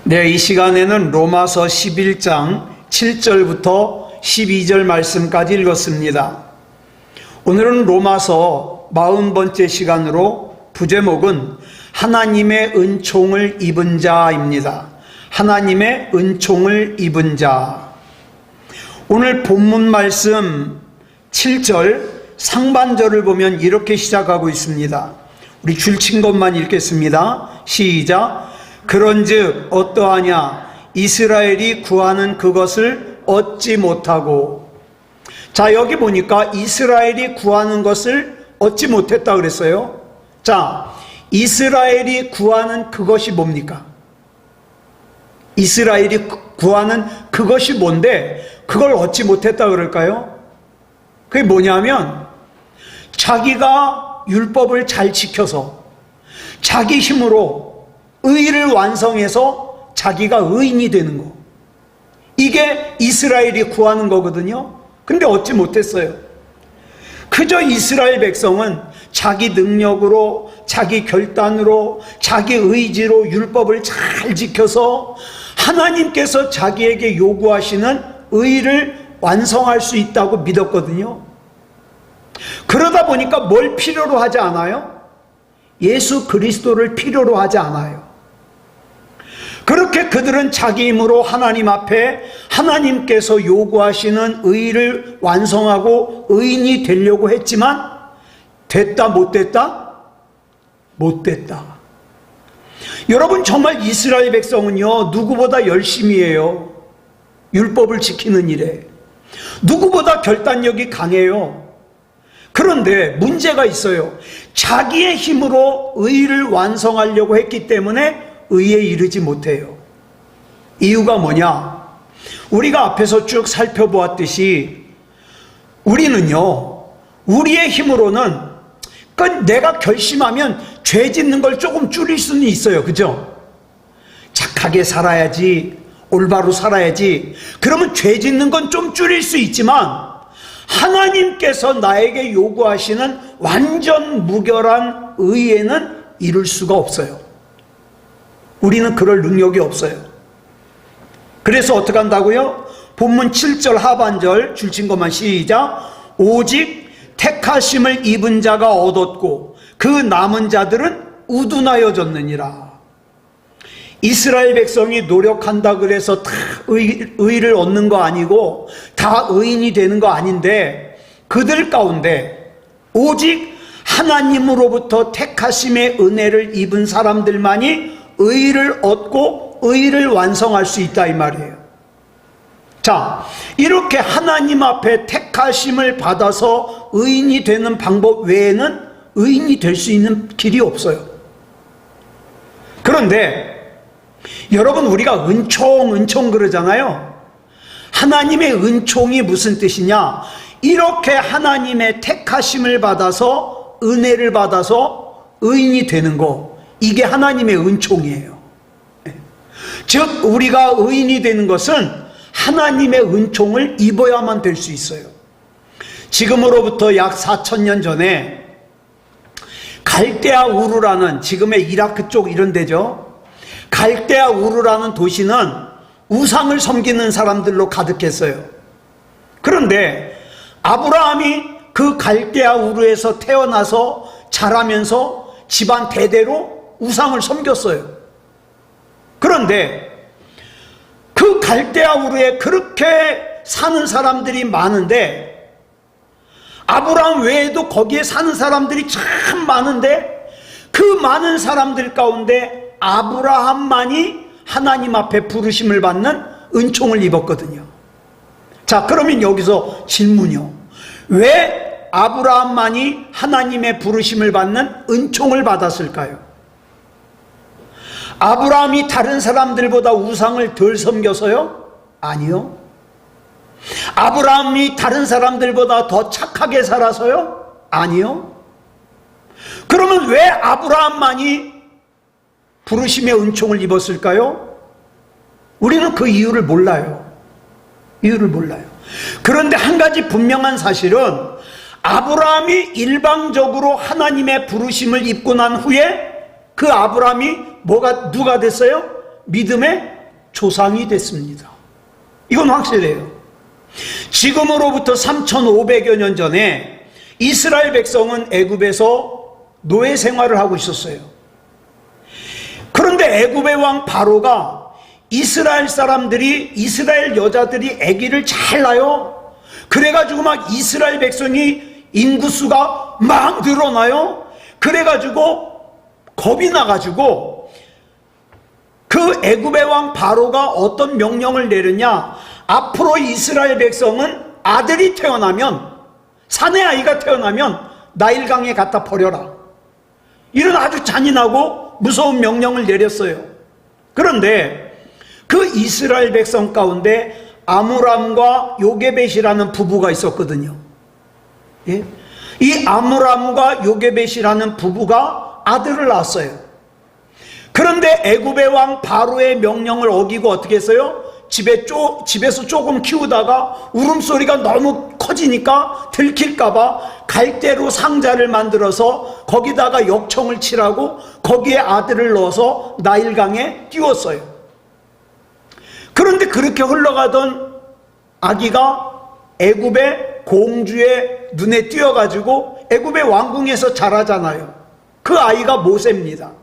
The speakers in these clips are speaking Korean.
네, 이 시간에는 로마서 11장 7절부터 12절 말씀까지 읽었습니다. 오늘은 로마서 40번째 시간으로 부제목은 하나님의 은총을 입은 자입니다. 하나님의 은총을 입은 자. 오늘 본문 말씀 7절 상반절을 보면 이렇게 시작하고 있습니다. 우리 줄친 것만 읽겠습니다. 시작. 그런즉 어떠하냐 이스라엘이 구하는 그것을 얻지 못하고. 자, 여기 보니까 이스라엘이 구하는 것을 얻지 못했다 그랬어요. 자, 이스라엘이 구하는 그것이 뭡니까? 이스라엘이 구하는 그것이 뭔데 그걸 얻지 못했다 그럴까요? 그게 뭐냐면 자기가 율법을 잘 지켜서 자기 힘으로 의를 완성해서 자기가 의인이 되는 거, 이게 이스라엘이 구하는 거거든요. 근데 얻지 못했어요. 그저 이스라엘 백성은 자기 능력으로, 자기 결단으로, 자기 의지로 율법을 잘 지켜서 하나님께서 자기에게 요구하시는 의를 완성할 수 있다고 믿었거든요. 그러다 보니까 뭘 필요로 하지 않아요? 예수 그리스도를 필요로 하지 않아요. 그렇게 그들은 자기 힘으로 하나님 앞에 하나님께서 요구하시는 의를 완성하고 의인이 되려고 했지만 됐다 못 됐다? 못 됐다. 여러분, 정말 이스라엘 백성은요 누구보다 열심히 해요. 율법을 지키는 일에 누구보다 결단력이 강해요. 그런데 문제가 있어요. 자기의 힘으로 의를 완성하려고 했기 때문에 의에 이르지 못해요. 이유가 뭐냐? 우리가 앞에서 쭉 살펴보았듯이 우리는요 우리의 힘으로는 내가 결심하면 죄 짓는 걸 조금 줄일 수는 있어요. 그죠? 착하게 살아야지, 올바로 살아야지, 그러면 죄 짓는 건 좀 줄일 수 있지만 하나님께서 나에게 요구하시는 완전 무결한 의에는 이룰 수가 없어요. 우리는 그럴 능력이 없어요. 그래서 어떻게 한다고요? 본문 7절 하반절 줄친 것만 시작. 오직 택하심을 입은 자가 얻었고 그 남은 자들은 우둔하여졌느니라. 이스라엘 백성이 노력한다 그래서 다 의를 얻는 거 아니고 다 의인이 되는 거 아닌데, 그들 가운데 오직 하나님으로부터 택하심의 은혜를 입은 사람들만이 의를 얻고 의를 완성할 수 있다 이 말이에요. 자, 이렇게 하나님 앞에 택하심을 받아서 의인이 되는 방법 외에는 의인이 될 수 있는 길이 없어요. 그런데 여러분, 우리가 은총 그러잖아요. 하나님의 은총이 무슨 뜻이냐? 이렇게 하나님의 택하심을 받아서 은혜를 받아서 의인이 되는 거, 이게 하나님의 은총이에요. 즉 우리가 의인이 되는 것은 하나님의 은총을 입어야만 될 수 있어요. 지금으로부터 약 4000년 전에 갈대아 우르라는, 지금의 이라크 쪽 이런 데죠. 갈대아 우르라는 도시는 우상을 섬기는 사람들로 가득했어요. 그런데 아브라함이 그 갈대아 우르에서 태어나서 자라면서 집안 대대로 우상을 섬겼어요. 그런데 그 갈대아 우르에 그렇게 사는 사람들이 많은데, 아브라함 외에도 거기에 사는 사람들이 참 많은데, 그 많은 사람들 가운데 아브라함만이 하나님 앞에 부르심을 받는 은총을 입었거든요. 자, 그러면 여기서 질문이요. 왜 아브라함만이 하나님의 부르심을 받는 은총을 받았을까요? 아브라함이 다른 사람들보다 우상을 덜 섬겨서요? 아니요. 아브라함이 다른 사람들보다 더 착하게 살아서요? 아니요. 그러면 왜 아브라함만이 부르심의 은총을 입었을까요? 우리는 그 이유를 몰라요. 이유를 몰라요. 그런데 한 가지 분명한 사실은 아브라함이 일방적으로 하나님의 부르심을 입고 난 후에 그 아브라함이 누가 됐어요? 믿음의 조상이 됐습니다. 이건 확실해요. 지금으로부터 3,500여 년 전에 이스라엘 백성은 애굽에서 노예 생활을 하고 있었어요. 그런데 애굽의 왕 바로가 이스라엘 여자들이 아기를 잘 낳아요. 그래가지고 막 이스라엘 백성이 인구수가 막 늘어나요. 그래가지고 겁이 나가지고 그 애굽의 왕 바로가 어떤 명령을 내렸냐, 앞으로 이스라엘 백성은 아들이 태어나면, 사내 아이가 태어나면 나일강에 갖다 버려라, 이런 아주 잔인하고 무서운 명령을 내렸어요. 그런데 그 이스라엘 백성 가운데 아므람과 요게벳이라는 부부가 있었거든요. 예? 이 아므람과 요게벳이라는 부부가 아들을 낳았어요. 그런데 애굽의 왕 바로의 명령을 어기고 어떻게 했어요? 집에서 조금 키우다가 울음소리가 너무 커지니까 들킬까봐 갈대로 상자를 만들어서 거기다가 역청을 칠하고 거기에 아들을 넣어서 나일강에 띄웠어요. 그런데 그렇게 흘러가던 아기가 애굽의 공주의 눈에 띄어가지고 애굽의 왕궁에서 자라잖아요. 그 아이가 모세입니다.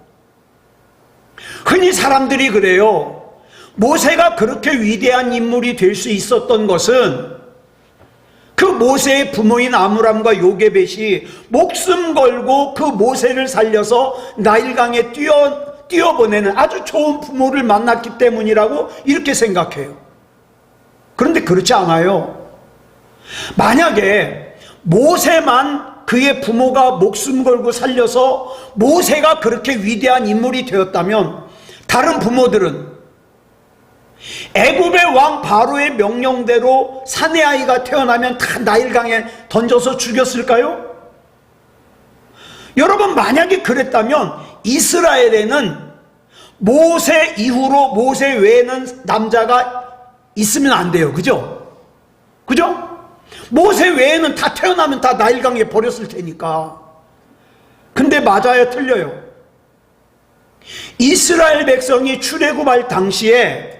흔히 사람들이 그래요. 모세가 그렇게 위대한 인물이 될 수 있었던 것은 그 모세의 부모인 아므람과 요게벳이 목숨 걸고 그 모세를 살려서 나일강에 뛰어보내는 아주 좋은 부모를 만났기 때문이라고 이렇게 생각해요. 그런데 그렇지 않아요. 만약에 모세만 그의 부모가 목숨 걸고 살려서 모세가 그렇게 위대한 인물이 되었다면 다른 부모들은 애굽의 왕 바로의 명령대로 사내 아이가 태어나면 다 나일강에 던져서 죽였을까요? 여러분, 만약에 그랬다면 이스라엘에는 모세 이후로 모세 외에는 남자가 있으면 안 돼요. 그죠? 모세 외에는 다 태어나면 다 나일강에 버렸을 테니까. 근데 맞아요, 틀려요? 이스라엘 백성이 출애굽할 당시에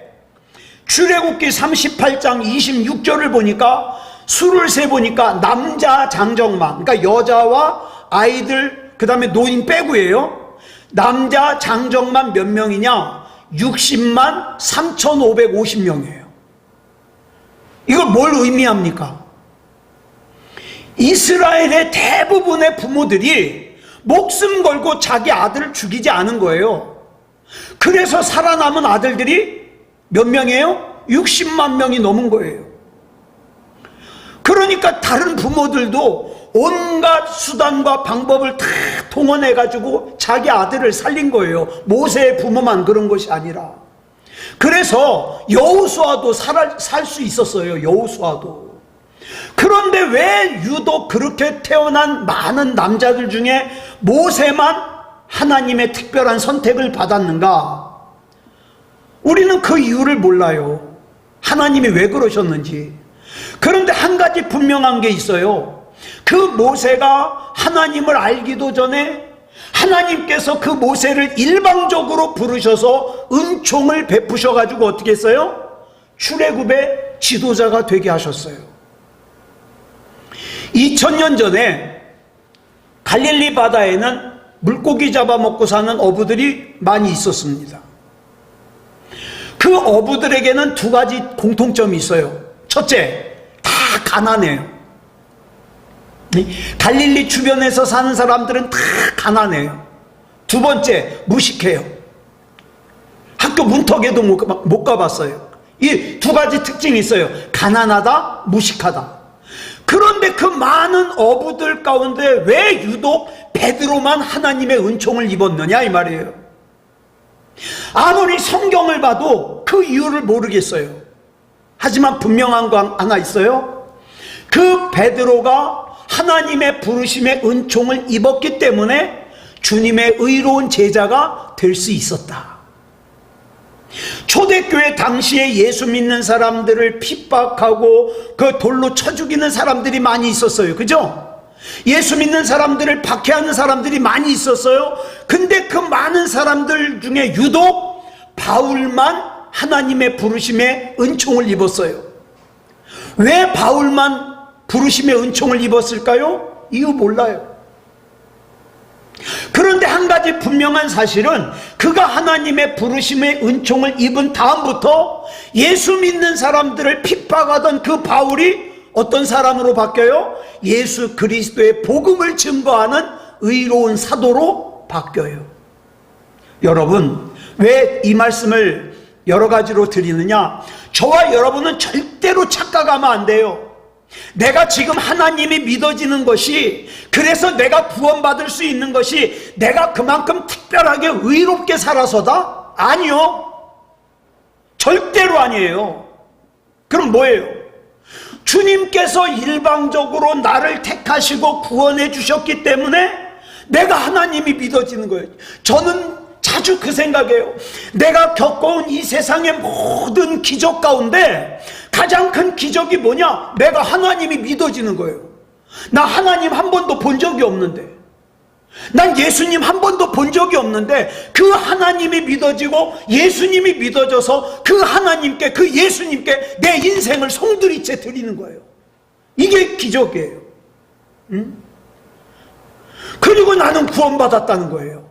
출애굽기 38장 26절을 보니까 수를 세보니까 남자 장정만, 그러니까 여자와 아이들 그 다음에 노인 빼고예요. 남자 장정만 몇 명이냐? 60만 3,550명이에요. 이거 뭘 의미합니까? 이스라엘의 대부분의 부모들이 목숨 걸고 자기 아들을 죽이지 않은 거예요. 그래서 살아남은 아들들이 몇 명이에요? 60만 명이 넘은 거예요. 그러니까 다른 부모들도 온갖 수단과 방법을 다 동원해가지고 자기 아들을 살린 거예요. 모세의 부모만 그런 것이 아니라. 그래서 여호수아도 살 수 있었어요. 여호수아도. 그런데 왜 유독 그렇게 태어난 많은 남자들 중에 모세만 하나님의 특별한 선택을 받았는가? 우리는 그 이유를 몰라요. 하나님이 왜 그러셨는지. 그런데 한 가지 분명한 게 있어요. 그 모세가 하나님을 알기도 전에 하나님께서 그 모세를 일방적으로 부르셔서 은총을 베푸셔가지고 어떻게 했어요? 출애굽의 지도자가 되게 하셨어요. 2000년 전에 갈릴리 바다에는 물고기 잡아먹고 사는 어부들이 많이 있었습니다. 그 어부들에게는 두 가지 공통점이 있어요. 첫째, 다 가난해요. 갈릴리 주변에서 사는 사람들은 다 가난해요. 두 번째, 무식해요. 학교 문턱에도 못 가봤어요. 이 두 가지 특징이 있어요. 가난하다, 무식하다. 그런데 그 많은 어부들 가운데 왜 유독 베드로만 하나님의 은총을 입었느냐 이 말이에요. 아무리 성경을 봐도 그 이유를 모르겠어요. 하지만 분명한 거 하나 있어요. 그 베드로가 하나님의 부르심의 은총을 입었기 때문에 주님의 의로운 제자가 될 수 있었다. 초대교회 당시에 예수 믿는 사람들을 핍박하고 그 돌로 쳐 죽이는 사람들이 많이 있었어요. 그죠? 예수 믿는 사람들을 박해하는 사람들이 많이 있었어요. 근데 그 많은 사람들 중에 유독 바울만 하나님의 부르심에 은총을 입었어요. 왜 바울만 부르심의 은총을 입었을까요? 이유 몰라요. 그런데 한 가지 분명한 사실은 그가 하나님의 부르심의 은총을 입은 다음부터 예수 믿는 사람들을 핍박하던 그 바울이 어떤 사람으로 바뀌어요? 예수 그리스도의 복음을 증거하는 의로운 사도로 바뀌어요. 여러분, 왜 이 말씀을 여러 가지로 드리느냐? 저와 여러분은 절대로 착각하면 안 돼요. 내가 지금 하나님이 믿어지는 것이, 그래서 내가 구원받을 수 있는 것이 내가 그만큼 특별하게 의롭게 살아서다? 아니요. 절대로 아니에요. 그럼 뭐예요? 주님께서 일방적으로 나를 택하시고 구원해 주셨기 때문에 내가 하나님이 믿어지는 거예요. 저는 자주 그 생각이에요. 내가 겪어온 이 세상의 모든 기적 가운데 가장 큰 기적이 뭐냐? 내가 하나님이 믿어지는 거예요. 나 하나님 한 번도 본 적이 없는데, 난 예수님 한 번도 본 적이 없는데 그 하나님이 믿어지고 예수님이 믿어져서 그 하나님께, 그 예수님께 내 인생을 송두리째 드리는 거예요. 이게 기적이에요. 그리고 나는 구원받았다는 거예요.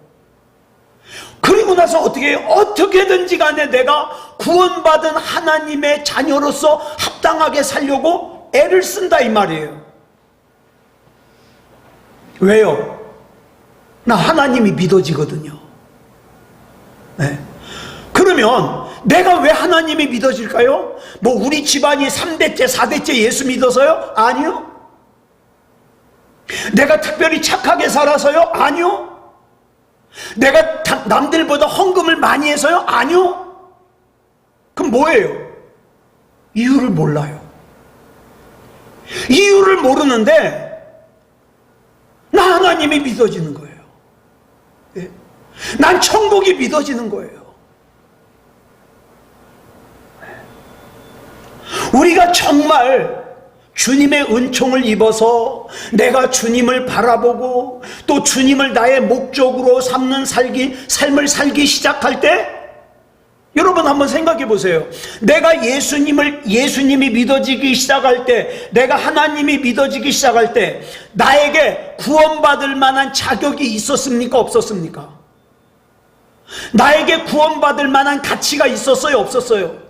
그리고 나서 어떻게 해요? 어떻게든지 간에 내가 구원받은 하나님의 자녀로서 합당하게 살려고 애를 쓴다 이 말이에요. 왜요? 나 하나님이 믿어지거든요. 네. 그러면 내가 왜 하나님이 믿어질까요? 뭐 우리 집안이 3대째 4대째 예수 믿어서요? 아니요. 내가 특별히 착하게 살아서요? 아니요. 내가 남들보다 헌금을 많이 해서요? 아니요. 그럼 뭐예요? 이유를 몰라요. 이유를 모르는데 나 하나님이 믿어지는 거예요. 예? 난 천국이 믿어지는 거예요. 우리가 정말 주님의 은총을 입어서 내가 주님을 바라보고 또 주님을 나의 목적으로 삼는 삶을 살기 시작할 때, 여러분 한번 생각해 보세요. 내가 예수님이 믿어지기 시작할 때, 내가 하나님이 믿어지기 시작할 때 나에게 구원받을 만한 자격이 있었습니까? 없었습니까? 나에게 구원받을 만한 가치가 있었어요? 없었어요?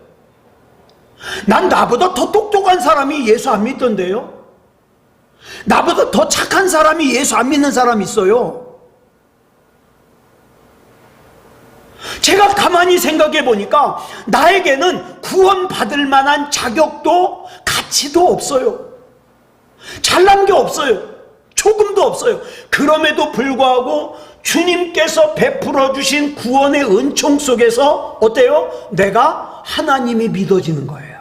난 나보다 더 똑똑한 사람이 예수 안 믿던데요? 나보다 더 착한 사람이 예수 안 믿는 사람이 있어요. 제가 가만히 생각해 보니까 나에게는 구원받을 만한 자격도 가치도 없어요. 잘난 게 없어요. 조금도 없어요. 그럼에도 불구하고 주님께서 베풀어 주신 구원의 은총 속에서 어때요? 내가 하나님이 믿어지는 거예요.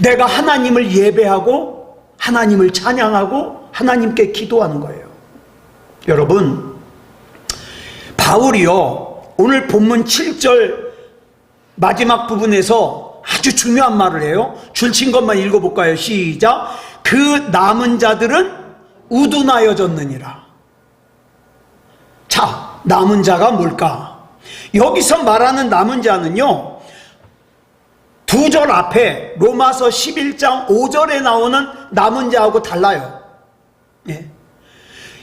내가 하나님을 예배하고 하나님을 찬양하고 하나님께 기도하는 거예요. 여러분, 바울이요, 오늘 본문 7절 마지막 부분에서 아주 중요한 말을 해요. 줄친 것만 읽어볼까요? 시작. 그 남은 자들은 우둔하여졌느니라. 자, 남은 자가 뭘까? 여기서 말하는 남은 자는요, 2절 앞에 로마서 11장 5절에 나오는 남은 자하고 달라요. 예.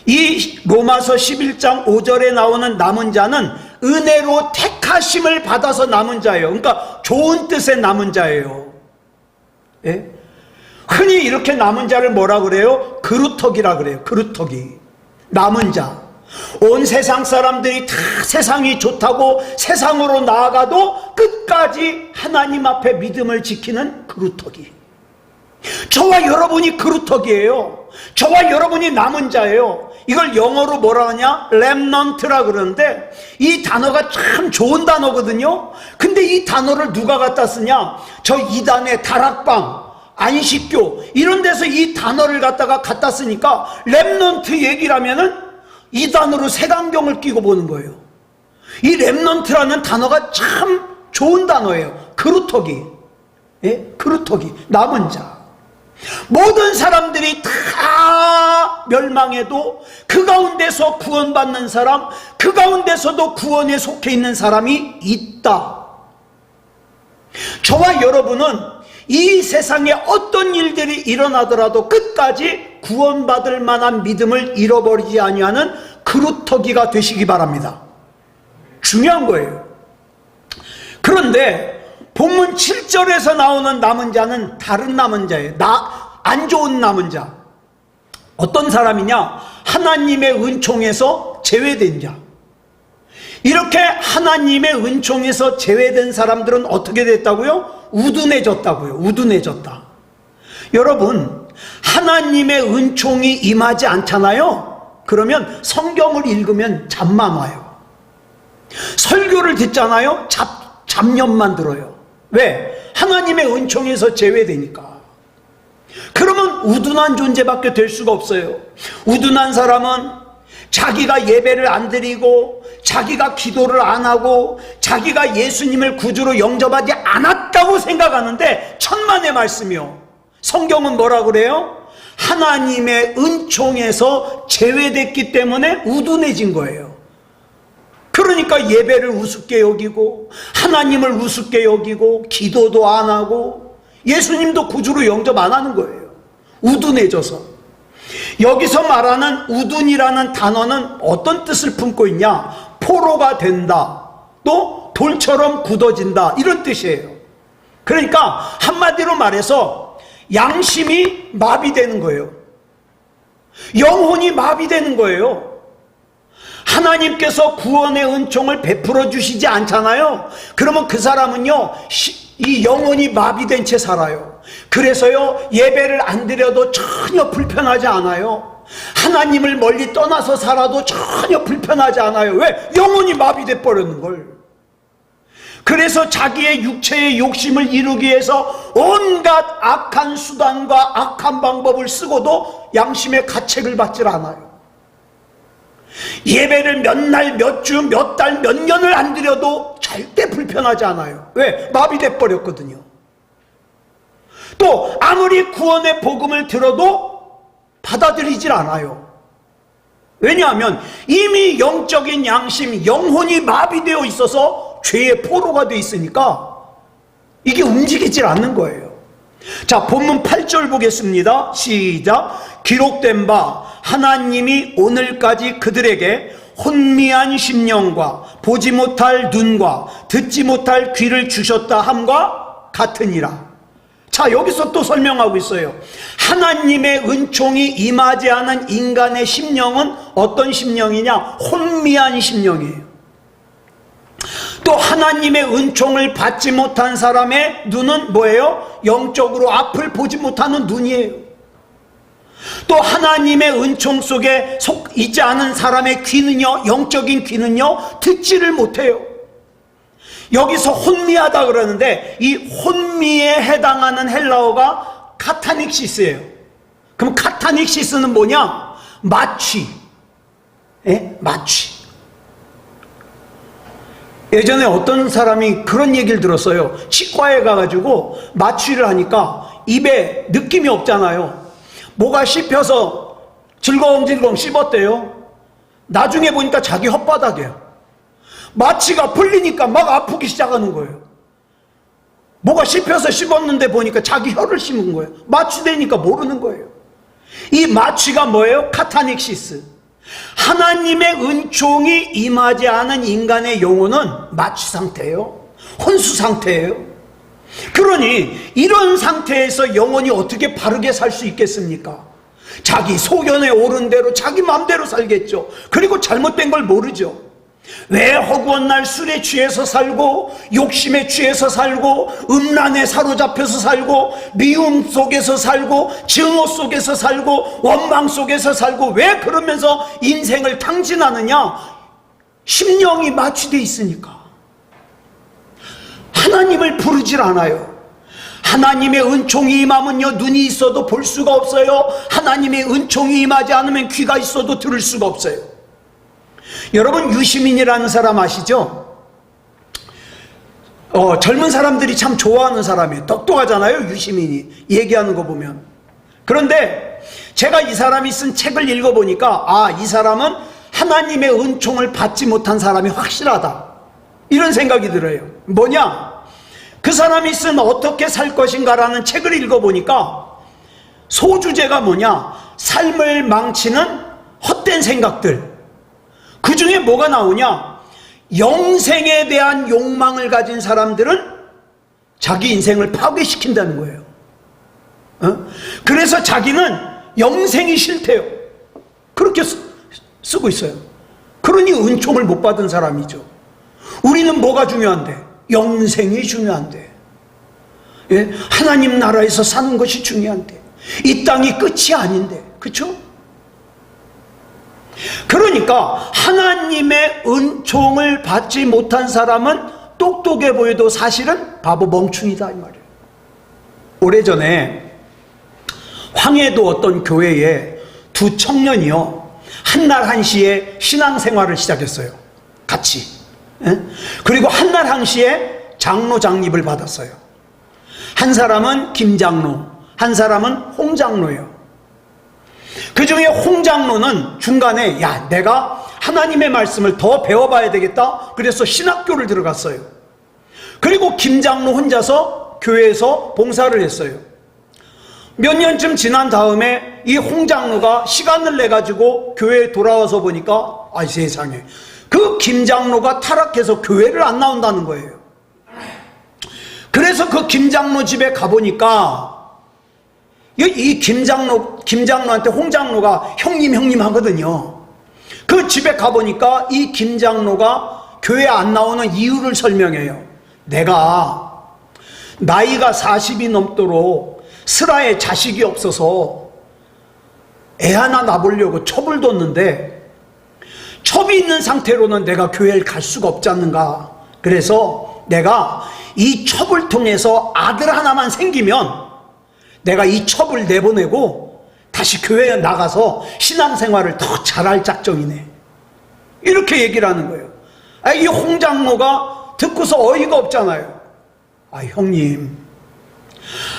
이 로마서 11장 5절에 나오는 남은 자는 은혜로 택하심을 받아서 남은 자예요. 그러니까 좋은 뜻의 남은 자예요. 예. 흔히 이렇게 남은 자를 뭐라 그래요? 그루터기라 그래요. 그루터기. 남은 자. 온 세상 사람들이 다 세상이 좋다고 세상으로 나아가도 끝까지 하나님 앞에 믿음을 지키는 그루터기. 저와 여러분이 그루터기예요. 저와 여러분이 남은 자예요. 이걸 영어로 뭐라 하냐? 렘넌트라 그러는데 이 단어가 참 좋은 단어거든요. 근데 이 단어를 누가 갖다 쓰냐? 저 이단의 다락방, 안식교 이런 데서 이 단어를 갖다 쓰니까 렘넌트 얘기라면은 이 단어로 색안경을 끼고 보는 거예요. 이 렘넌트라는 단어가 참 좋은 단어예요. 그루터기. 예? 그루터기. 남은 자. 모든 사람들이 다 멸망해도 그 가운데서 구원받는 사람, 그 가운데서도 구원에 속해 있는 사람이 있다. 저와 여러분은 이 세상에 어떤 일들이 일어나더라도 끝까지 구원받을 만한 믿음을 잃어버리지 아니하는 그루터기가 되시기 바랍니다. 중요한 거예요. 그런데 본문 7절에서 나오는 남은 자는 다른 남은 자예요. 안 좋은 남은 자. 어떤 사람이냐? 하나님의 은총에서 제외된 자. 이렇게 하나님의 은총에서 제외된 사람들은 어떻게 됐다고요? 우둔해졌다고요. 우둔해졌다. 여러분, 하나님의 은총이 임하지 않잖아요. 그러면 성경을 읽으면 잠만 와요. 설교를 듣잖아요. 잡념만 들어요. 왜? 하나님의 은총에서 제외되니까. 그러면 우둔한 존재밖에 될 수가 없어요. 우둔한 사람은 자기가 예배를 안 드리고, 자기가 기도를 안 하고, 자기가 예수님을 구주로 영접하지 않았다고 생각하는데 천만의 말씀이요. 성경은 뭐라 그래요? 하나님의 은총에서 제외됐기 때문에 우둔해진 거예요. 그러니까 예배를 우습게 여기고, 하나님을 우습게 여기고, 기도도 안 하고, 예수님도 구주로 영접 안 하는 거예요. 우둔해져서. 여기서 말하는 우둔이라는 단어는 어떤 뜻을 품고 있냐? 포로가 된다, 또 돌처럼 굳어진다, 이런 뜻이에요. 그러니까 한마디로 말해서 양심이 마비되는 거예요. 영혼이 마비되는 거예요. 하나님께서 구원의 은총을 베풀어 주시지 않잖아요. 그러면 그 사람은요, 이 영혼이 마비된 채 살아요. 그래서요, 예배를 안 드려도 전혀 불편하지 않아요. 하나님을 멀리 떠나서 살아도 전혀 불편하지 않아요. 왜? 영혼이 마비돼 버렸는 걸. 그래서 자기의 육체의 욕심을 이루기 위해서 온갖 악한 수단과 악한 방법을 쓰고도 양심의 가책을 받질 않아요. 예배를 몇 날, 몇 주, 몇 달, 몇 년을 안 드려도 절대 불편하지 않아요. 왜? 마비돼 버렸거든요. 또 아무리 구원의 복음을 들어도 받아들이질 않아요. 왜냐하면 이미 영적인 양심, 영혼이 마비되어 있어서 죄의 포로가 되어 있으니까 이게 움직이질 않는 거예요. 자, 본문 8절 보겠습니다. 시작. 기록된 바 하나님이 오늘까지 그들에게 혼미한 심령과 보지 못할 눈과 듣지 못할 귀를 주셨다 함과 같으니라. 자, 여기서 또 설명하고 있어요. 하나님의 은총이 임하지 않은 인간의 심령은 어떤 심령이냐? 혼미한 심령이에요. 또 하나님의 은총을 받지 못한 사람의 눈은 뭐예요? 영적으로 앞을 보지 못하는 눈이에요. 또 하나님의 은총 속에 속 있지 않은 사람의 귀는요, 영적인 귀는요, 듣지를 못해요. 여기서 혼미하다 그러는데 이 혼미에 해당하는 헬라어가 카타닉시스예요. 그럼 카타닉시스는 뭐냐? 마취. 예? 마취. 예전에 어떤 사람이 그런 얘기를 들었어요. 치과에 가가지고 마취를 하니까 입에 느낌이 없잖아요. 뭐가 씹혀서 질겅질겅 씹었대요. 나중에 보니까 자기 혓바닥이에요. 마취가 풀리니까 막 아프기 시작하는 거예요. 뭐가 씹혀서 씹었는데 보니까 자기 혀를 씹은 거예요. 마취되니까 모르는 거예요. 이 마취가 뭐예요? 카타닉시스. 하나님의 은총이 임하지 않은 인간의 영혼은 마취 상태예요. 혼수 상태예요. 그러니 이런 상태에서 영혼이 어떻게 바르게 살 수 있겠습니까? 자기 소견에 오른 대로 자기 마음대로 살겠죠. 그리고 잘못된 걸 모르죠. 왜 허구한 날 술에 취해서 살고, 욕심에 취해서 살고, 음란에 사로잡혀서 살고, 미움 속에서 살고, 증오 속에서 살고, 원망 속에서 살고, 왜 그러면서 인생을 탕진하느냐? 심령이 마취되어 있으니까. 하나님을 부르질 않아요. 하나님의 은총이 임하면요, 눈이 있어도 볼 수가 없어요. 하나님의 은총이 임하지 않으면 귀가 있어도 들을 수가 없어요. 여러분, 유시민이라는 사람 아시죠? 젊은 사람들이 참 좋아하는 사람이에요. 똑똑하잖아요, 유시민이. 얘기하는 거 보면. 그런데 제가 이 사람이 쓴 책을 읽어보니까, 아, 이 사람은 하나님의 은총을 받지 못한 사람이 확실하다, 이런 생각이 들어요. 뭐냐? 그 사람이 쓴 어떻게 살 것인가라는 책을 읽어보니까 소주제가 뭐냐? 삶을 망치는 헛된 생각들. 그 중에 뭐가 나오냐? 영생에 대한 욕망을 가진 사람들은 자기 인생을 파괴시킨다는 거예요. 그래서 자기는 영생이 싫대요. 그렇게 쓰고 있어요. 그러니 은총을 못 받은 사람이죠. 우리는 뭐가 중요한데? 영생이 중요한데. 예? 하나님 나라에서 사는 것이 중요한데. 이 땅이 끝이 아닌데. 그렇죠? 그러니까 하나님의 은총을 받지 못한 사람은 똑똑해 보여도 사실은 바보 멍충이다 이 말이에요. 오래전에 황해도 어떤 교회에 두 청년이요, 한날 한시에 신앙생활을 시작했어요. 같이. 예? 그리고 한날 한시에 장로 장립을 받았어요. 한 사람은 김장로, 한 사람은 홍장로예요. 그 중에 홍장로는 중간에 야, 내가 하나님의 말씀을 더 배워봐야 되겠다. 그래서 신학교를 들어갔어요. 그리고 김장로 혼자서 교회에서 봉사를 했어요. 몇 년쯤 지난 다음에 이 홍장로가 시간을 내가지고 교회에 돌아와서 보니까 아, 세상에, 그 김장로가 타락해서 교회를 안 나온다는 거예요. 그래서 그 김장로 집에 가보니까 이 김장로한테 홍장로가 형님 하거든요. 그 집에 가보니까 이 김장로가 교회 안 나오는 이유를 설명해요. 내가 나이가 40이 넘도록 슬하에 자식이 없어서 애 하나 낳으려고 첩을 뒀는데 첩이 있는 상태로는 내가 교회를 갈 수가 없지 않는가. 그래서 내가 이 첩을 통해서 아들 하나만 생기면 내가 이 첩을 내보내고 다시 교회에 나가서 신앙생활을 더 잘할 작정이네. 이렇게 얘기를 하는 거예요. 이 홍장로가 듣고서 어이가 없잖아요. 아, 형님,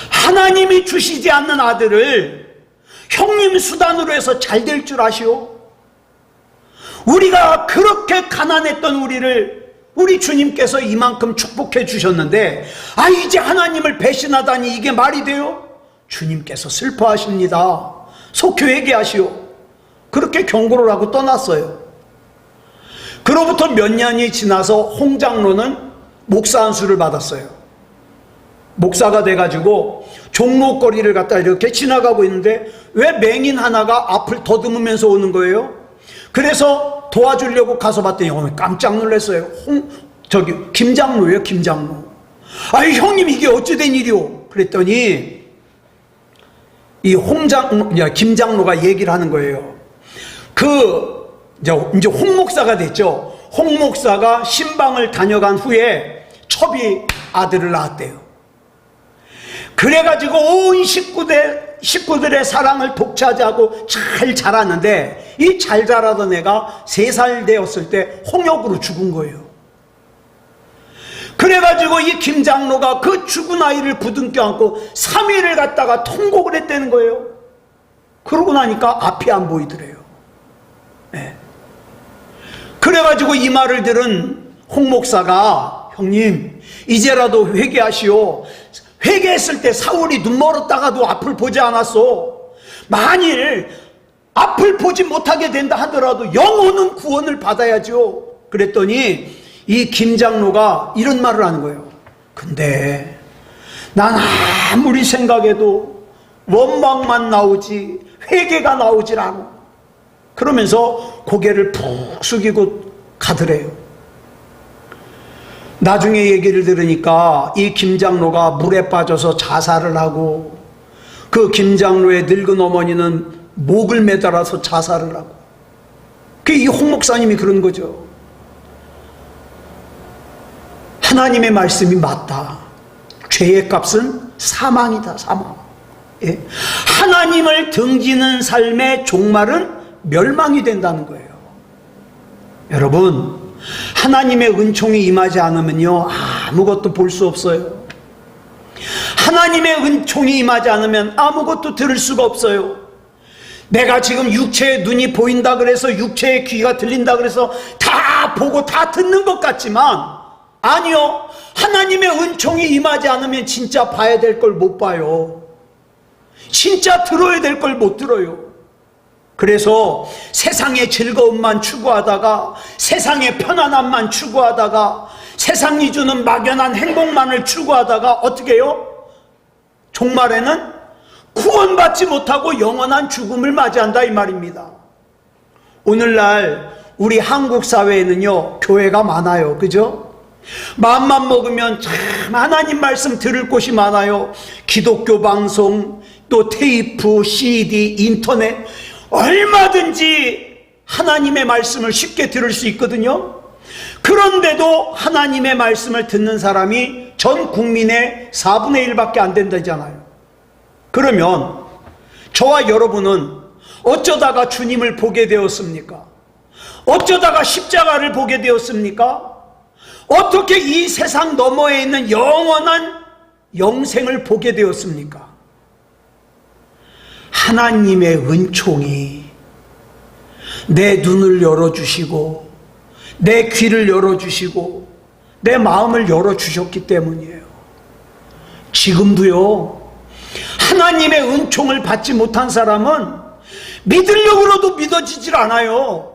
하나님이 주시지 않는 아들을 형님 수단으로 해서 잘 될 줄 아시오? 우리가 그렇게 가난했던 우리 주님께서 이만큼 축복해 주셨는데 아, 이제 하나님을 배신하다니 이게 말이 돼요? 주님께서 슬퍼하십니다. 속히 회개하시오. 그렇게 경고를 하고 떠났어요. 그로부터 몇 년이 지나서 홍장로는 목사 안수를 받았어요. 목사가 돼가지고 종로거리를 갖다 이렇게 지나가고 있는데 왜 맹인 하나가 앞을 더듬으면서 오는 거예요? 그래서 도와주려고 가서 봤더니 깜짝 놀랐어요. 김장로예요, 김장로. 아이, 형님, 이게 어찌된 일이오? 그랬더니 이 김장로가 얘기를 하는 거예요. 이제 홍 목사가 됐죠. 홍 목사가 신방을 다녀간 후에 첩이 아들을 낳았대요. 그래가지고 온 식구들의 사랑을 독차지하고 잘 자랐는데 이 잘 자라던 애가 3살 되었을 때 홍역으로 죽은 거예요. 그래가지고 이 김장로가 그 죽은 아이를 부둥켜 안고 3일을 갖다가 통곡을 했다는 거예요. 그러고 나니까 앞이 안 보이더래요. 네. 그래가지고 이 말을 들은 홍 목사가 형님, 이제라도 회개하시오. 회개했을 때 사울이 눈 멀었다가도 앞을 보지 않았어. 만일 앞을 보지 못하게 된다 하더라도 영혼은 구원을 받아야죠. 그랬더니 이 김장로가 이런 말을 하는 거예요. 근데 난 아무리 생각해도 원망만 나오지 회개가 나오질 않아. 그러면서 고개를 푹 숙이고 가더래요. 나중에 얘기를 들으니까 이 김장로가 물에 빠져서 자살을 하고 그 김장로의 늙은 어머니는 목을 매달아서 자살을 하고, 그게 이 홍 목사님이 그런 거죠. 하나님의 말씀이 맞다. 죄의 값은 사망이다, 사망. 예? 하나님을 등지는 삶의 종말은 멸망이 된다는 거예요. 여러분, 하나님의 은총이 임하지 않으면요, 아무것도 볼 수 없어요. 하나님의 은총이 임하지 않으면 아무것도 들을 수가 없어요. 내가 지금 육체의 눈이 보인다 그래서, 육체의 귀가 들린다 그래서 다 보고 다 듣는 것 같지만, 아니요, 하나님의 은총이 임하지 않으면 진짜 봐야 될 걸 못 봐요. 진짜 들어야 될 걸 못 들어요. 그래서 세상의 즐거움만 추구하다가, 세상의 편안함만 추구하다가, 세상이 주는 막연한 행복만을 추구하다가 어떻게 해요? 종말에는 구원받지 못하고 영원한 죽음을 맞이한다 이 말입니다. 오늘날 우리 한국 사회에는요, 교회가 많아요. 그죠? 마음만 먹으면 참 하나님 말씀 들을 곳이 많아요. 기독교 방송, 또 테이프, CD, 인터넷, 얼마든지 하나님의 말씀을 쉽게 들을 수 있거든요. 그런데도 하나님의 말씀을 듣는 사람이 전 국민의 4분의 1밖에 안 된다잖아요. 그러면 저와 여러분은 어쩌다가 주님을 보게 되었습니까? 어쩌다가 십자가를 보게 되었습니까? 어떻게 이 세상 너머에 있는 영원한 영생을 보게 되었습니까? 하나님의 은총이 내 눈을 열어주시고 내 귀를 열어주시고 내 마음을 열어주셨기 때문이에요. 지금도요, 하나님의 은총을 받지 못한 사람은 믿으려고도 믿어지질 않아요.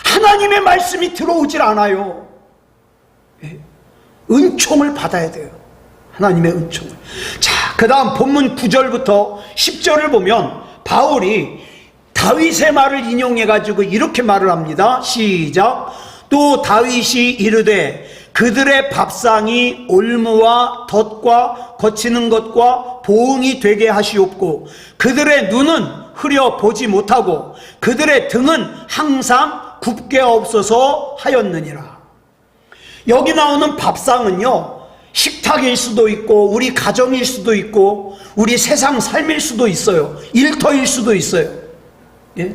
하나님의 말씀이 들어오질 않아요. 은총을 받아야 돼요. 하나님의 은총을. 자, 그 다음 본문 9절부터 10절을 보면 바울이 다윗의 말을 인용해가지고 이렇게 말을 합니다. 시작. 또 다윗이 이르되 그들의 밥상이 올무와 덫과 거치는 것과 보응이 되게 하시옵고 그들의 눈은 흐려 보지 못하고 그들의 등은 항상 굽게 없어서 하였느니라. 여기 나오는 밥상은요, 식탁일 수도 있고 우리 가정일 수도 있고 우리 세상 삶일 수도 있어요. 일터일 수도 있어요. 예?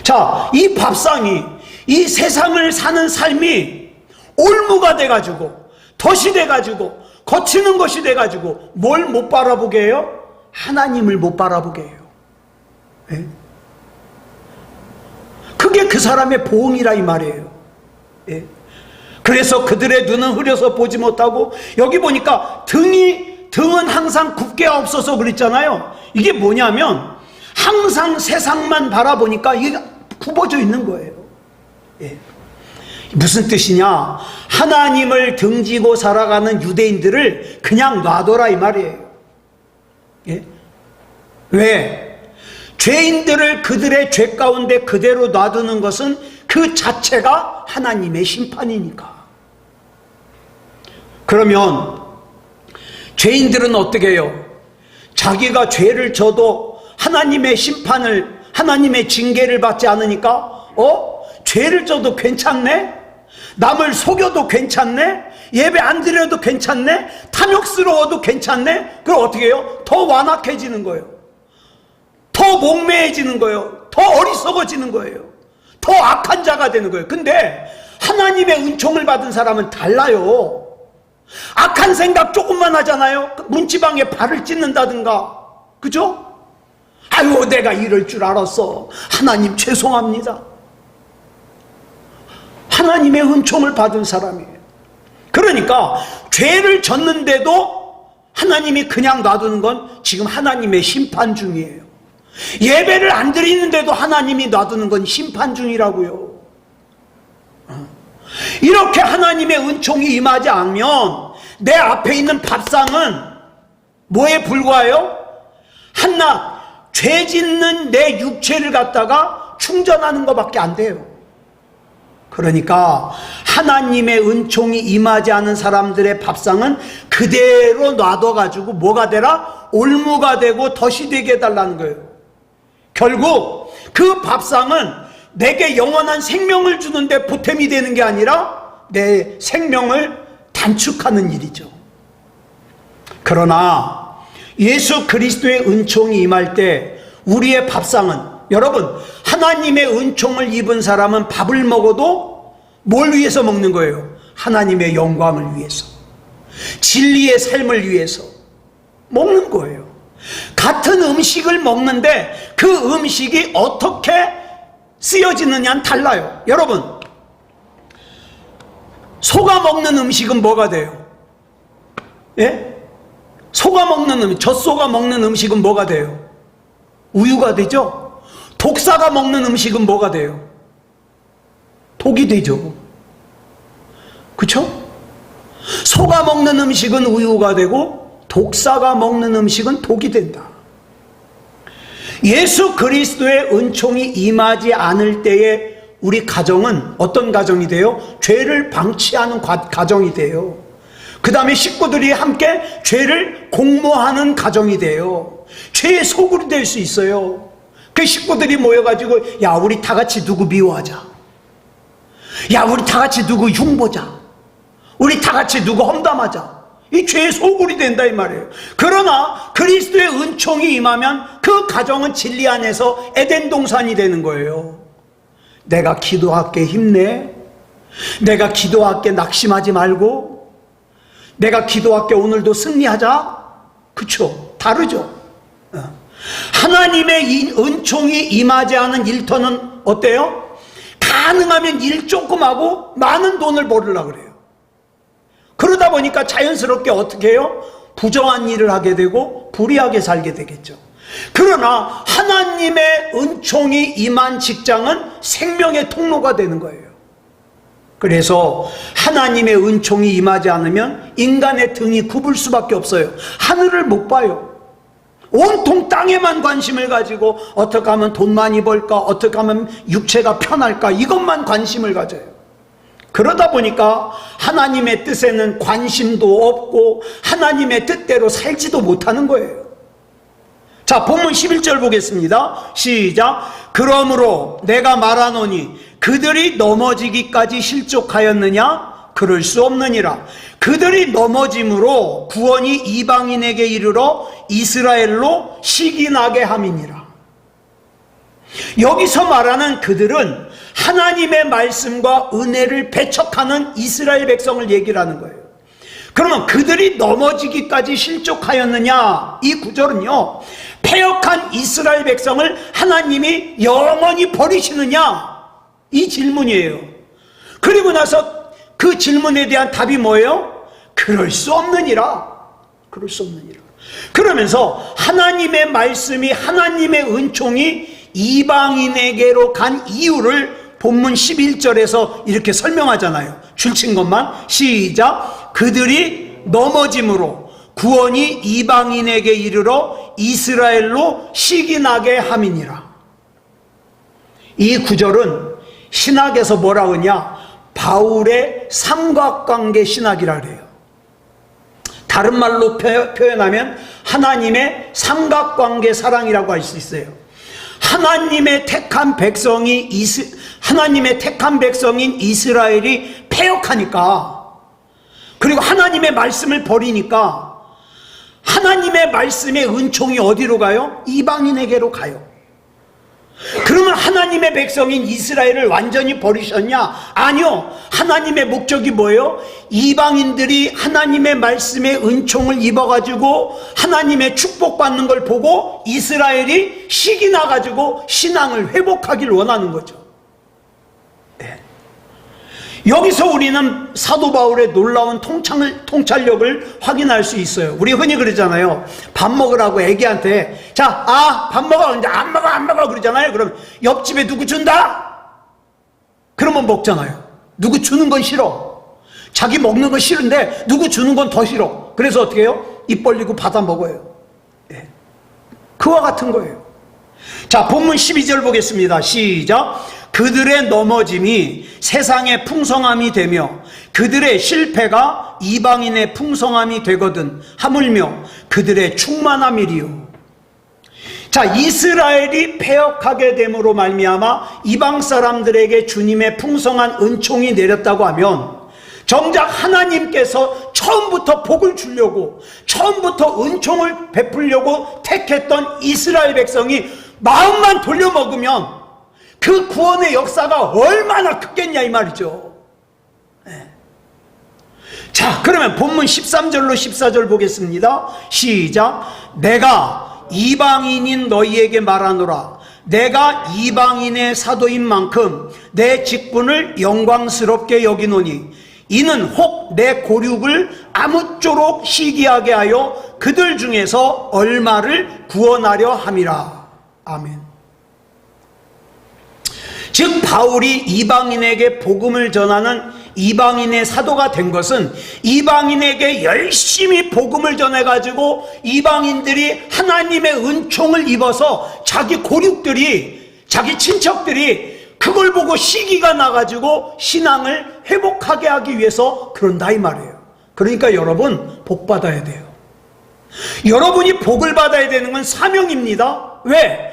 자, 이 밥상이 이 세상을 사는 삶이 올무가 돼가지고 덫이 돼가지고 거치는 것이 돼가지고 뭘 못 바라보게 해요? 하나님을 못 바라보게 해요. 예? 그게 그 사람의 보응이라 이 말이에요. 예? 그래서 그들의 눈은 흐려서 보지 못하고, 여기 보니까 등은 항상 굽게 없어서 그랬잖아요. 이게 뭐냐면 항상 세상만 바라보니까 이게 굽어져 있는 거예요. 예. 무슨 뜻이냐? 하나님을 등지고 살아가는 유대인들을 그냥 놔둬라 이 말이에요. 예? 왜? 죄인들을 그들의 죄 가운데 그대로 놔두는 것은 그 자체가 하나님의 심판이니까. 그러면 죄인들은 어떻게 해요? 자기가 죄를 져도 하나님의 심판을, 하나님의 징계를 받지 않으니까 죄를 져도 괜찮네? 남을 속여도 괜찮네? 예배 안 드려도 괜찮네? 탐욕스러워도 괜찮네? 그럼 어떻게 해요? 더 완악해지는 거예요. 더 목매해지는 거예요. 더 어리석어지는 거예요. 더 악한 자가 되는 거예요. 근데 하나님의 은총을 받은 사람은 달라요. 악한 생각 조금만 하잖아요. 문지방에 발을 찢는다든가, 그죠? 아유, 내가 이럴 줄 알았어. 하나님 죄송합니다. 하나님의 은총을 받은 사람이에요. 그러니까 죄를 졌는데도 하나님이 그냥 놔두는 건 지금 하나님의 심판 중이에요. 예배를 안 드리는데도 하나님이 놔두는 건 심판 중이라고요. 이렇게 하나님의 은총이 임하지 않으면 내 앞에 있는 밥상은 뭐에 불과해요? 한낱 죄 짓는 내 육체를 갖다가 충전하는 것밖에 안 돼요. 그러니까 하나님의 은총이 임하지 않은 사람들의 밥상은 그대로 놔둬가지고 뭐가 되라? 올무가 되고 덫이 되게 해달라는 거예요. 결국 그 밥상은 내게 영원한 생명을 주는데 보탬이 되는 게 아니라 내 생명을 단축하는 일이죠. 그러나 예수 그리스도의 은총이 임할 때 우리의 밥상은, 여러분, 하나님의 은총을 입은 사람은 밥을 먹어도 뭘 위해서 먹는 거예요? 하나님의 영광을 위해서, 진리의 삶을 위해서 먹는 거예요. 같은 음식을 먹는데 그 음식이 어떻게 쓰여지느냐는 달라요. 여러분, 소가 먹는 음식은 뭐가 돼요? 예? 소가 먹는 젖소가 먹는 음식은 뭐가 돼요? 우유가 되죠? 독사가 먹는 음식은 뭐가 돼요? 독이 되죠. 그쵸? 소가 먹는 음식은 우유가 되고 독사가 먹는 음식은 독이 된다. 예수 그리스도의 은총이 임하지 않을 때에 우리 가정은 어떤 가정이 돼요? 죄를 방치하는 가정이 돼요. 그 다음에 식구들이 함께 죄를 공모하는 가정이 돼요. 죄의 소굴이 될 수 있어요. 그 식구들이 모여가지고 야 우리 다 같이 누구 미워하자, 야 우리 다 같이 누구 흉보자, 우리 다 같이 누구 험담하자. 이 죄의 소굴이 된다 이 말이에요. 그러나 그리스도의 은총이 임하면 그 가정은 진리 안에서 에덴 동산이 되는 거예요. 내가 기도할게 힘내, 내가 기도할게 낙심하지 말고, 내가 기도할게 오늘도 승리하자. 그쵸? 다르죠? 하나님의 은총이 임하지 않은 일터는 어때요? 가능하면 일 조금 하고 많은 돈을 벌으려고 그래요. 그러다 보니까 자연스럽게 어떻게 해요? 부정한 일을 하게 되고 불의하게 살게 되겠죠. 그러나 하나님의 은총이 임한 직장은 생명의 통로가 되는 거예요. 그래서 하나님의 은총이 임하지 않으면 인간의 등이 굽을 수밖에 없어요. 하늘을 못 봐요. 온통 땅에만 관심을 가지고 어떻게 하면 돈 많이 벌까, 어떻게 하면 육체가 편할까, 이것만 관심을 가져요. 그러다 보니까 하나님의 뜻에는 관심도 없고 하나님의 뜻대로 살지도 못하는 거예요. 자, 본문 11절 보겠습니다. 시작. 그러므로 내가 말하노니 그들이 넘어지기까지 실족하였느냐? 그럴 수 없느니라. 그들이 넘어짐으로 구원이 이방인에게 이르러 이스라엘로 시기나게 함이니라. 여기서 말하는 그들은 하나님의 말씀과 은혜를 배척하는 이스라엘 백성을 얘기를 하는 거예요. 그러면 그들이 넘어지기까지 실족하였느냐? 이 구절은요, 패역한 이스라엘 백성을 하나님이 영원히 버리시느냐? 이 질문이에요. 그리고 나서 그 질문에 대한 답이 뭐예요? 그럴 수 없느니라. 그럴 수 없느니라. 그러면서 하나님의 말씀이, 하나님의 은총이 이방인에게로 간 이유를 본문 11절에서 이렇게 설명하잖아요. 줄친 것만. 시작. 그들이 넘어짐으로 구원이 이방인에게 이르러 이스라엘로 시기나게 함이니라. 이 구절은 신학에서 뭐라 하냐? 바울의 삼각관계 신학이라 그래요. 다른 말로 표현하면 하나님의 삼각관계 사랑이라고 할 수 있어요. 하나님의 택한 백성인 이스라엘이 패역하니까, 그리고 하나님의 말씀을 버리니까 하나님의 말씀의 은총이 어디로 가요? 이방인에게로 가요. 그러면 하나님의 백성인 이스라엘을 완전히 버리셨냐? 아니요. 하나님의 목적이 뭐예요? 이방인들이 하나님의 말씀의 은총을 입어가지고 하나님의 축복받는 걸 보고 이스라엘이 식이 나가지고 신앙을 회복하길 원하는 거죠. 네. 여기서 우리는 사도 바울의 놀라운 통찰력을 확인할 수 있어요. 우리 흔히 그러잖아요. 밥 먹으라고 애기한테, 자, 밥 먹어. 이제 안 먹어 그러잖아요. 그럼 옆집에 누구 준다? 그러면 먹잖아요. 누구 주는 건 싫어. 자기 먹는 건 싫은데 누구 주는 건 더 싫어. 그래서 어떻게 해요? 입 벌리고 받아 먹어요. 네. 그와 같은 거예요. 자, 본문 12절 보겠습니다. 시작. 그들의 넘어짐이 세상의 풍성함이 되며 그들의 실패가 이방인의 풍성함이 되거든 하물며 그들의 충만함이리요. 자, 이스라엘이 패역하게 됨으로 말미암아 이방 사람들에게 주님의 풍성한 은총이 내렸다고 하면, 정작 하나님께서 처음부터 복을 주려고, 처음부터 은총을 베풀려고 택했던 이스라엘 백성이 마음만 돌려먹으면 그 구원의 역사가 얼마나 크겠냐 이 말이죠. 네. 자, 그러면 본문 13절로 14절 보겠습니다. 시작. 내가 이방인인 너희에게 말하노라. 내가 이방인의 사도인 만큼 내 직분을 영광스럽게 여기노니 이는 혹 내 고륙을 아무쪼록 시기하게 하여 그들 중에서 얼마를 구원하려 함이라. 아멘. 즉 바울이 이방인에게 복음을 전하는 이방인의 사도가 된 것은 이방인에게 열심히 복음을 전해가지고 이방인들이 하나님의 은총을 입어서 자기 고륙들이, 자기 친척들이 그걸 보고 시기가 나가지고 신앙을 회복하게 하기 위해서 그런다 이 말이에요. 그러니까 여러분 복 받아야 돼요. 여러분이 복을 받아야 되는 건 사명입니다. 왜?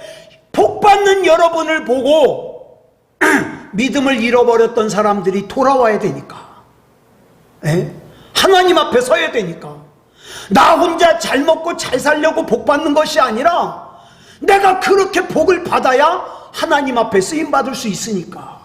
복 받는 여러분을 보고 믿음을 잃어버렸던 사람들이 돌아와야 되니까. 하나님 앞에 서야 되니까. 나 혼자 잘 먹고 잘 살려고 복 받는 것이 아니라 내가 그렇게 복을 받아야 하나님 앞에 쓰임받을 수 있으니까.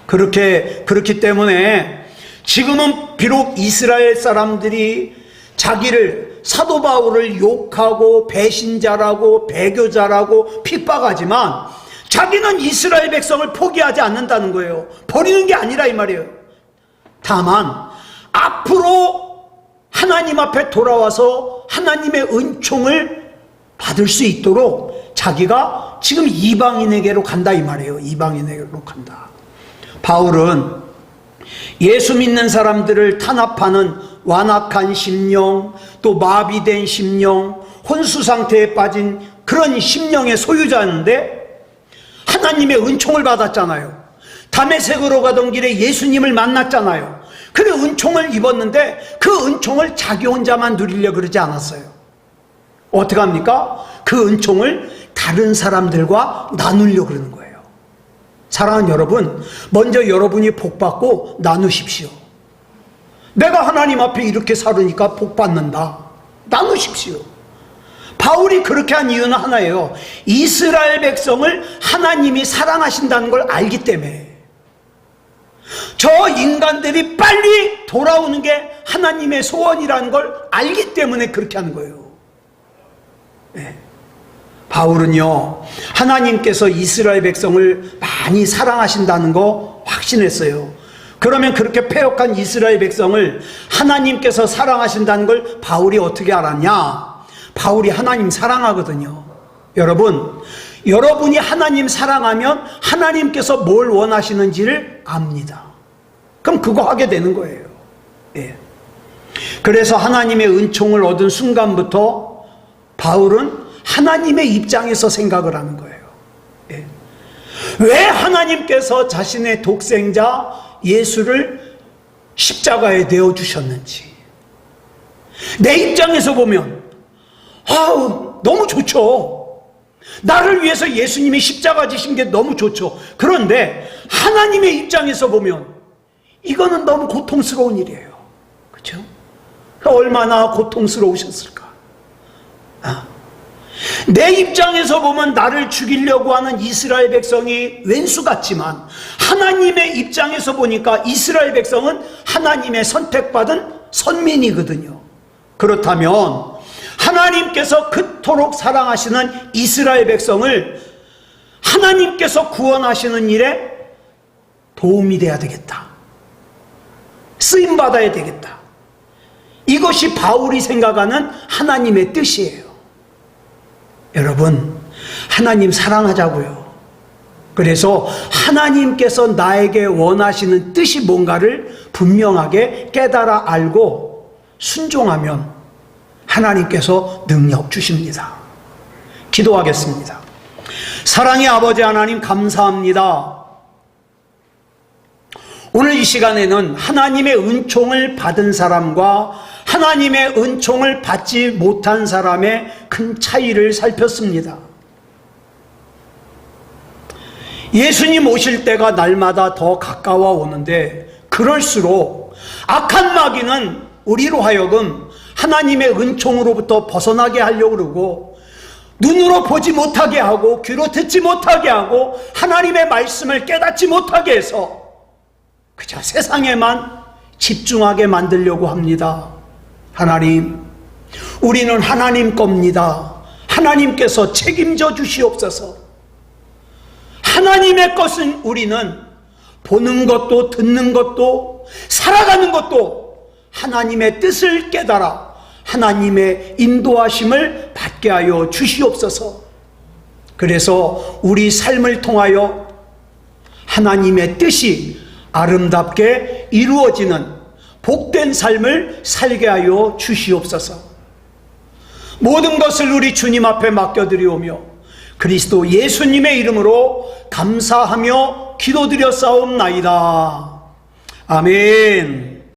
그렇기 때문에 지금은 비록 이스라엘 사람들이 자기를 사도 바울을 욕하고 배신자라고 배교자라고 핍박하지만 자기는 이스라엘 백성을 포기하지 않는다는 거예요. 버리는 게 아니라 이 말이에요. 다만 앞으로 하나님 앞에 돌아와서 하나님의 은총을 받을 수 있도록 자기가 지금 이방인에게로 간다 이 말이에요. 이방인에게로 간다. 바울은 예수 믿는 사람들을 탄압하는 완악한 심령, 또 마비된 심령, 혼수 상태에 빠진 그런 심령의 소유자인데 하나님의 은총을 받았잖아요. 다메섹으로 가던 길에 예수님을 만났잖아요. 그래 은총을 입었는데 그 은총을 자기 혼자만 누리려고 그러지 않았어요. 어떻게 합니까? 그 은총을 다른 사람들과 나누려고 그러는 거예요. 사랑하는 여러분, 먼저 여러분이 복받고 나누십시오. 내가 하나님 앞에 이렇게 살으니까 복받는다. 나누십시오. 바울이 그렇게 한 이유는 하나예요. 이스라엘 백성을 하나님이 사랑하신다는 걸 알기 때문에. 저 인간들이 빨리 돌아오는 게 하나님의 소원이라는 걸 알기 때문에 그렇게 하는 거예요. 네. 바울은요, 하나님께서 이스라엘 백성을 많이 사랑하신다는 거 확신했어요. 그러면 그렇게 패역한 이스라엘 백성을 하나님께서 사랑하신다는 걸 바울이 어떻게 알았냐? 바울이 하나님 사랑하거든요. 여러분, 여러분이 하나님 사랑하면 하나님께서 뭘 원하시는지를 압니다. 그럼 그거 하게 되는 거예요. 예. 그래서 하나님의 은총을 얻은 순간부터 바울은 하나님의 입장에서 생각을 하는 거예요. 예. 왜 하나님께서 자신의 독생자 예수를 십자가에 내어주셨는지. 내 입장에서 보면 너무 좋죠. 나를 위해서 예수님이 십자가 지신 게 너무 좋죠. 그런데 하나님의 입장에서 보면 이거는 너무 고통스러운 일이에요. 그렇죠? 얼마나 고통스러우셨을까. 내 입장에서 보면 나를 죽이려고 하는 이스라엘 백성이 왼수 같지만 하나님의 입장에서 보니까 이스라엘 백성은 하나님의 선택받은 선민이거든요. 그렇다면 하나님께서 그토록 사랑하시는 이스라엘 백성을 하나님께서 구원하시는 일에 도움이 돼야 되겠다. 쓰임받아야 되겠다. 이것이 바울이 생각하는 하나님의 뜻이에요. 여러분, 하나님 사랑하자고요. 그래서 하나님께서 나에게 원하시는 뜻이 뭔가를 분명하게 깨달아 알고 순종하면 하나님께서 능력 주십니다. 기도하겠습니다. 사랑의 아버지 하나님 감사합니다. 오늘 이 시간에는 하나님의 은총을 받은 사람과 하나님의 은총을 받지 못한 사람의 큰 차이를 살폈습니다. 예수님 오실 때가 날마다 더 가까워 오는데 그럴수록 악한 마귀는 우리로 하여금 하나님의 은총으로부터 벗어나게 하려고 그러고 눈으로 보지 못하게 하고 귀로 듣지 못하게 하고 하나님의 말씀을 깨닫지 못하게 해서 그저 세상에만 집중하게 만들려고 합니다. 하나님, 우리는 하나님 겁니다. 하나님께서 책임져 주시옵소서. 하나님의 것은 우리는 보는 것도 듣는 것도 살아가는 것도 하나님의 뜻을 깨달아 하나님의 인도하심을 받게 하여 주시옵소서. 그래서 우리 삶을 통하여 하나님의 뜻이 아름답게 이루어지는 복된 삶을 살게 하여 주시옵소서. 모든 것을 우리 주님 앞에 맡겨드리오며 그리스도 예수님의 이름으로 감사하며 기도드렸사옵나이다. 아멘.